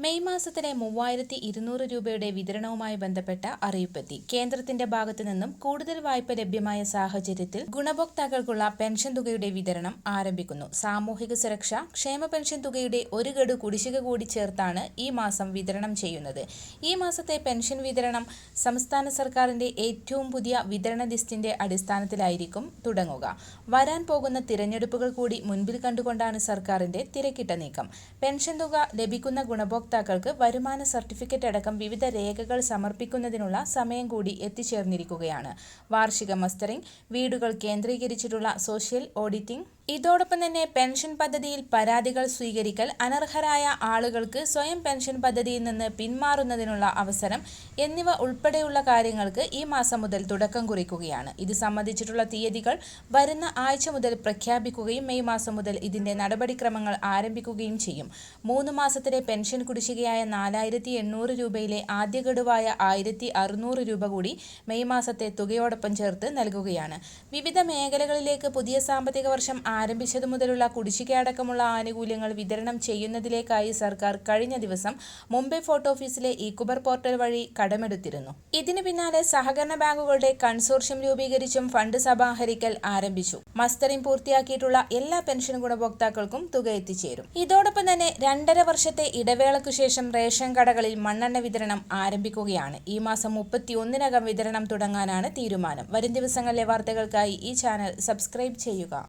May മാസത്തിലെ 3200 രൂപയുടെ വിതരണവുമായി ബന്ധപ്പെട്ട അറിയിപ്പെത്തി. കേന്ദ്രത്തിന്റെ ഭാഗത്തു നിന്നും കൂടുതൽ വായ്പ ലഭ്യമായ സാഹചര്യത്തിൽ ഗുണഭോക്താക്കൾക്കുള്ള പെൻഷൻ തുകയുടെ വിതരണം ആരംഭിക്കുന്നു. സാമൂഹിക സുരക്ഷ ക്ഷേമ പെൻഷൻ തുകയുടെ ഒരു ഗഡു കുടിശ്ശിക കൂടി ചേർത്താണ് ഈ മാസം വിതരണം ചെയ്യുന്നത്. ഈ മാസത്തെ പെൻഷൻ വിതരണം സംസ്ഥാന സർക്കാരിന്റെ ഏറ്റവും പുതിയ വിതരണ ലിസ്റ്റിന്റെ അടിസ്ഥാനത്തിലായിരിക്കും തുടങ്ങുക. വരാൻ പോകുന്ന തിരഞ്ഞെടുപ്പുകൾ കൂടി മുൻപിൽ കണ്ടുകൊണ്ടാണ് സർക്കാരിന്റെ തിരക്കിട്ട നീക്കം. പെൻഷൻ തുക ലഭിക്കുന്ന ഗുണഭോക്താക്കൾക്ക് വരുമാന സർട്ടിഫിക്കറ്റ് അടക്കം വിവിധ രേഖകൾ സമർപ്പിക്കുന്നതിനുള്ള സമയം കൂടി എത്തിച്ചേർന്നിരിക്കുകയാണ്. വാർഷിക മസ്റ്ററിംഗ്, വീടുകൾ കേന്ദ്രീകരിച്ചിട്ടുള്ള സോഷ്യൽ ഓഡിറ്റിംഗ്, ഇതോടൊപ്പം തന്നെ പെൻഷൻ പദ്ധതിയിൽ പരാതികൾ സ്വീകരിക്കൽ, അനർഹരായ ആളുകൾക്ക് സ്വയം പെൻഷൻ പദ്ധതിയിൽ നിന്ന് പിന്മാറുന്നതിനുള്ള അവസരം എന്നിവ ഉൾപ്പെടെയുള്ള കാര്യങ്ങൾക്ക് ഈ മാസം മുതൽ തുടക്കം കുറിക്കുകയാണ്. ഇത് സംബന്ധിച്ചിട്ടുള്ള തീയതികൾ വരുന്ന ആഴ്ച മുതൽ പ്രഖ്യാപിക്കുകയും മെയ് മാസം മുതൽ ഇതിന്റെ നടപടിക്രമങ്ങൾ ആരംഭിക്കുകയും ചെയ്യും. 3 മാസത്തിലെ പെൻഷൻ കുടിശ്ശികയായ 4800 രൂപയിലെ ആദ്യ ഗഡുവായ 1600 രൂപ കൂടി മെയ് മാസത്തെ തുകയോടൊപ്പം ചേർത്ത് നൽകുകയാണ്. വിവിധ മേഖലകളിലേക്ക് പുതിയ സാമ്പത്തിക വർഷം ആരംഭിച്ചതു മുതലുള്ള കുടിശ്ശികയടക്കമുള്ള ആനുകൂല്യങ്ങൾ വിതരണം ചെയ്യുന്നതിലേക്കായി സർക്കാർ കഴിഞ്ഞ ദിവസം മുംബൈ ഫോർട്ട് ഓഫീസിലെ ഇ-കുബർ പോർട്ടൽ വഴി കടമെടുത്തിരുന്നു. ഇതിനു പിന്നാലെ സഹകരണ ബാങ്കുകളുടെ കൺസോർഷ്യം രൂപീകരിച്ചും ഫണ്ട് സമാഹരിക്കൽ ആരംഭിച്ചു. മസ്റ്ററിംഗ് പൂർത്തിയാക്കിയിട്ടുള്ള എല്ലാ പെൻഷൻ ഗുണഭോക്താക്കൾക്കും തുക എത്തിച്ചേരും. ഇതോടൊപ്പം തന്നെ 2.5 വർഷത്തെ ഇടവേളയ്ക്കു ശേഷം റേഷൻ കടകളിൽ മണ്ണെണ്ണ വിതരണം ആരംഭിക്കുകയാണ്. ഈ മാസം 31-നകം വിതരണം തുടങ്ങാനാണ് തീരുമാനം. വരും ദിവസങ്ങളിലെ വാർത്തകൾക്കായി ഈ ചാനൽ സബ്സ്ക്രൈബ് ചെയ്യുക.